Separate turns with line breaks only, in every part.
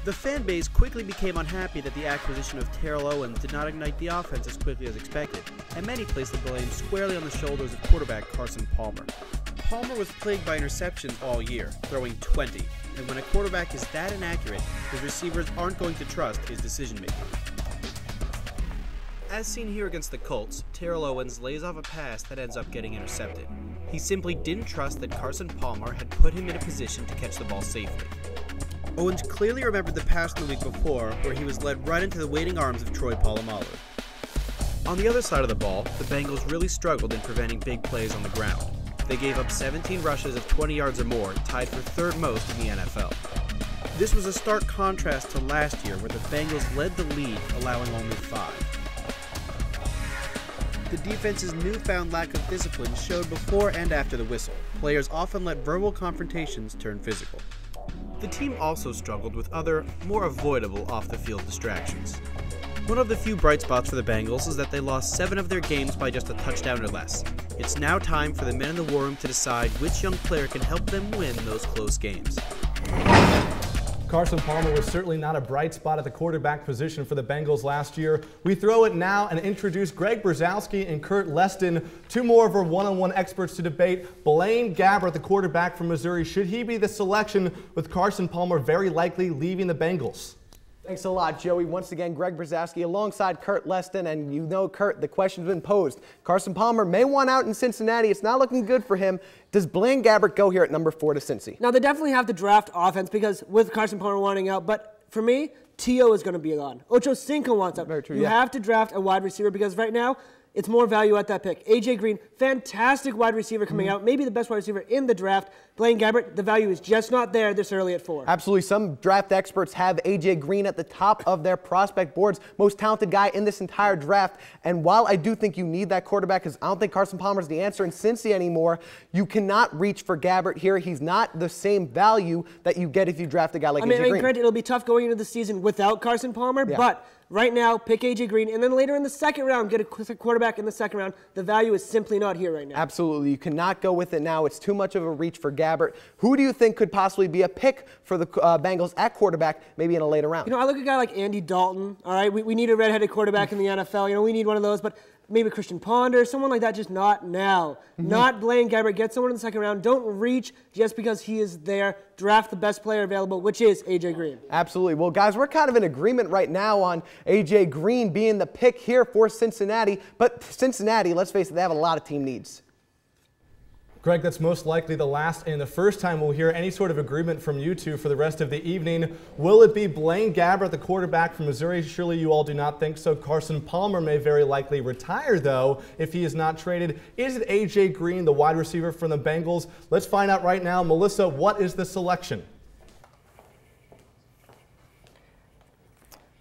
The fan base quickly became unhappy that the acquisition of Terrell Owens did not ignite the offense as quickly as expected, and many placed the blame squarely on the shoulders of quarterback Carson Palmer. Palmer was plagued by interceptions all year, throwing 20, and when a quarterback is that inaccurate, his receivers aren't going to trust his decision-making. As seen here against the Colts, Terrell Owens lays off a pass that ends up getting intercepted. He simply didn't trust that Carson Palmer had put him in a position to catch the ball safely. Owens clearly remembered the pass the week before, where he was led right into the waiting arms of Troy Polamalu. On the other side of the ball, the Bengals really struggled in preventing big plays on the ground. They gave up 17 rushes of 20 yards or more, tied for third most in the NFL. This was a stark contrast to last year, where the Bengals led the league, allowing only 5. The defense's newfound lack of discipline showed before and after the whistle. Players often let verbal confrontations turn physical. The team also struggled with other, more avoidable off-the-field distractions. One of the few bright spots for the Bengals is that they lost 7 of their games by just a touchdown or less. It's now time for the men in the war room to decide which young player can help them win those close games.
Carson Palmer was certainly not a bright spot at the quarterback position for the Bengals last year. We throw it now and introduce Greg Brzezowski and Kurt Leston, 2 more of our one-on-one experts to debate. Blaine Gabbert, the quarterback from Missouri, should he be the selection with Carson Palmer very likely leaving the Bengals?
Thanks a lot, Joey. Once again, Greg Brzezowski alongside Kurt Leston. And you know, Kurt, the question's been posed. Carson Palmer may want out in Cincinnati. It's not looking good for him. Does Blaine Gabbert go here at number 4 to Cincy?
Now, they definitely have to draft offense because with Carson Palmer wanting out. But for me, T.O. is going to be gone. Ocho Cinco wants out.
Very true,
You have to draft a wide receiver because right now, it's more value at that pick. A.J. Green, fantastic wide receiver coming out, maybe the best wide receiver in the draft. Blaine Gabbert, the value is just not there this early at 4.
Absolutely. Some draft experts have A.J. Green at the top of their prospect boards, most talented guy in this entire draft. And while I do think you need that quarterback, because I don't think Carson Palmer is the answer in Cincy anymore, you cannot reach for Gabbert here. He's not the same value that you get if you draft a guy like A.J. Green.
Granted, it'll be tough going into the season without Carson Palmer, but right now, pick A.J. Green, and then later in the second round, get a quarterback in the second round. The value is simply not here right now.
Absolutely. You cannot go with it now. It's too much of a reach for Gabbert. Who do you think could possibly be a pick for the Bengals at quarterback, maybe in a later round?
You know, I look at a guy like Andy Dalton. All right, we need a redheaded quarterback in the NFL. You know, we need one of those, but maybe Christian Ponder, someone like that, just not now. Not Blaine Gabbert. Get someone in the second round. Don't reach just because he is there. Draft the best player available, which is A.J. Green.
Absolutely. Well, guys, we're kind of in agreement right now on A.J. Green being the pick here for Cincinnati. But Cincinnati, let's face it, they have a lot of team needs.
Greg, that's most likely the last and the first time we'll hear any sort of agreement from you two for the rest of the evening. Will it be Blaine Gabbert, the quarterback from Missouri? Surely you all do not think so. Carson Palmer may very likely retire, though, if he is not traded. Is it A.J. Green, the wide receiver from the Bengals? Let's find out right now. Melissa, what is the selection?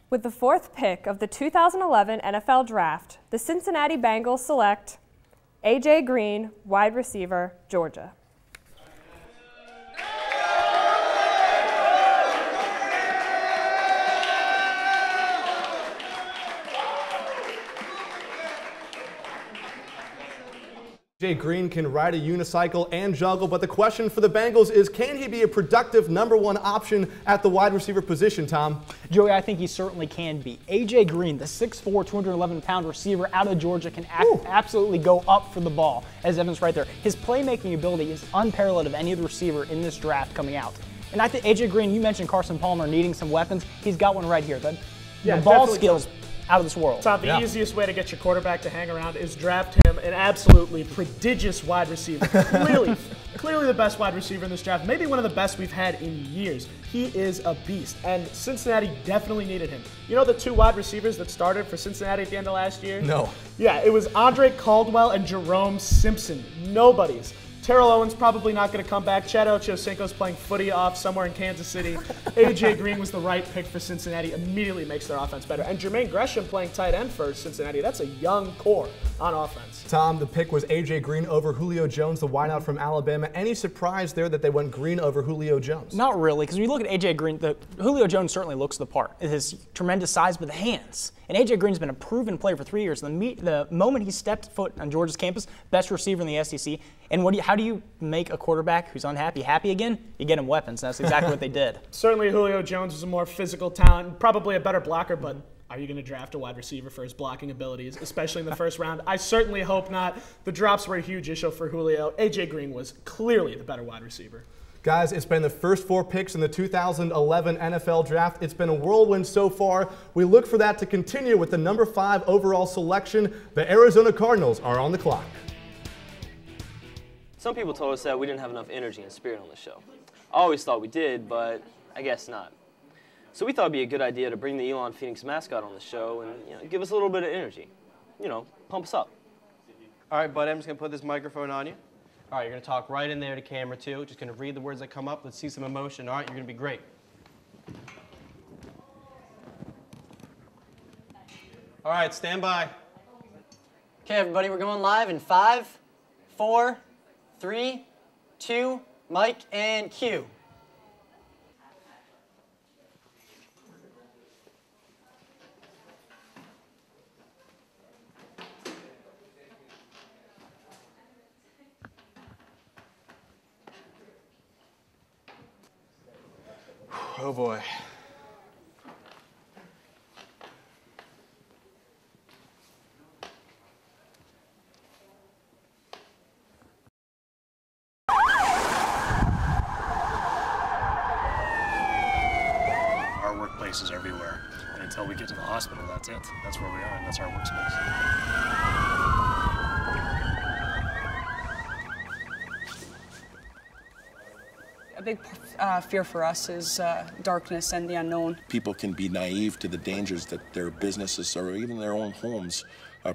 With the 4th pick of the 2011 NFL Draft, the Cincinnati Bengals select A.J. Green, wide receiver, Georgia.
A.J. Green can ride a unicycle and juggle, but the question for the Bengals is, can he be a productive number 1 option at the wide receiver position, Tom?
Joey, I think he certainly can be. A.J. Green, the 6'4", 211-pound receiver out of Georgia, can absolutely go up for the ball, as evidenced right there. His playmaking ability is unparalleled of any other receiver in this draft coming out. And I think A.J. Green, you mentioned Carson Palmer needing some weapons. He's got one right here. The ball skills out of this world.
Tom, the easiest way to get your quarterback to hang around is draft him an absolutely prodigious wide receiver. Clearly the best wide receiver in this draft, maybe one of the best we've had in years. He is a beast, and Cincinnati definitely needed him. You know the 2 wide receivers that started for Cincinnati at the end of last year?
No.
Yeah, it was Andre Caldwell and Jerome Simpson. Nobodies. Terrell Owens probably not going to come back. Chad Ochocinco's playing footy off somewhere in Kansas City. A.J. Green was the right pick for Cincinnati. Immediately makes their offense better. And Jermaine Gresham playing tight end for Cincinnati. That's a young core on offense.
Tom, the pick was A.J. Green over Julio Jones, the wideout from Alabama. Any surprise there that they went Green over Julio Jones?
Not really, because when you look at A.J. Green, Julio Jones certainly looks the part. His tremendous size, but the hands. And A.J. Green's been a proven player for 3 years. The moment he stepped foot on Georgia's campus, best receiver in the SEC. And how do you make a quarterback who's unhappy happy again? You get him weapons. And that's exactly what they did.
Certainly Julio Jones is a more physical talent, probably a better blocker, but are you going to draft a wide receiver for his blocking abilities, especially in the first round? I certainly hope not. The drops were a huge issue for Julio. A.J. Green was clearly the better wide receiver.
Guys, it's been the first 4 picks in the 2011 NFL Draft. It's been a whirlwind so far. We look for that to continue with the number 5 overall selection. The Arizona Cardinals are on the clock.
Some people told us that we didn't have enough energy and spirit on the show. I always thought we did, but I guess not. So we thought it'd be a good idea to bring the Elon Phoenix mascot on the show and give us a little bit of energy. Pump us up.
All right, bud, I'm just going to put this microphone on you. All right, you're going to talk right in there to camera, too. Just going to read the words that come up. Let's see some emotion. All right, you're going to be great. All right, stand by.
Okay, everybody, we're going live in 5, 4, 3, 2, mic, and cue.
Oh, boy.
Our workplace is everywhere. And until we get to the hospital, that's it. That's where we are, and that's our workspace.
A big fear for us is darkness and the unknown.
People can be naive to the dangers that their businesses or even their own homes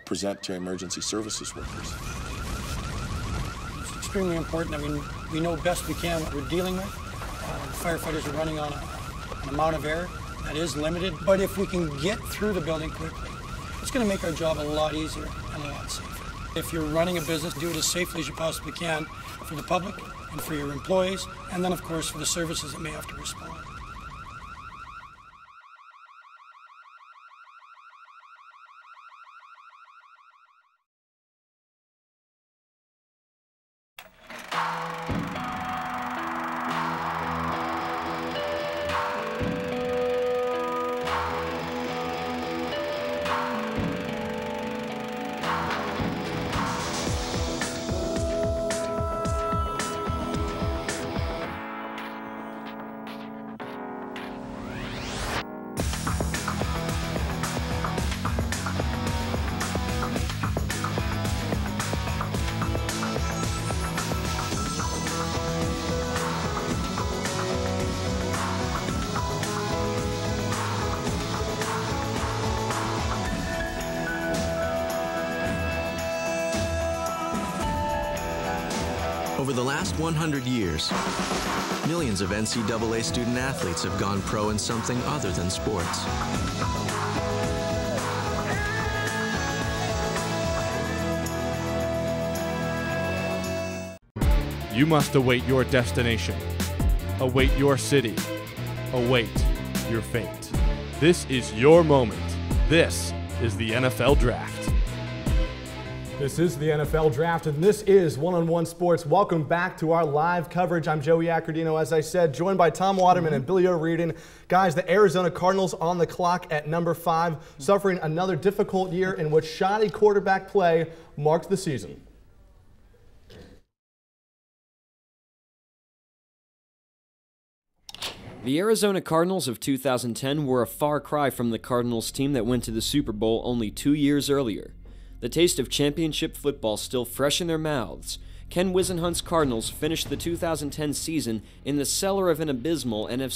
present to emergency services workers.
It's extremely important that we know best we can what we're dealing with. Firefighters are running on an amount of air that is limited, but if we can get through the building quickly, it's going to make our job a lot easier and a lot safer. If you're running a business, do it as safely as you possibly can for the public and for your employees, and then, of course, for the services that may have to respond.
Over the last 100 years, millions of NCAA student athletes have gone pro in something other than sports.
You must await your destination, await your city, await your fate. This is your moment. This is the NFL Draft.
This is the NFL Draft, and this is One-on-One Sports. Welcome back to our live coverage. I'm Joey Accordino, as I said, joined by Tom Waterman and Billy O'Reardon. Guys, the Arizona Cardinals on the clock at number 5, suffering another difficult year in which shoddy quarterback play marked the season.
The Arizona Cardinals of 2010 were a far cry from the Cardinals team that went to the Super Bowl only 2 years earlier. The taste of championship football still fresh in their mouths, Ken Wisenhunt's Cardinals finished the 2010 season in the cellar of an abysmal NFC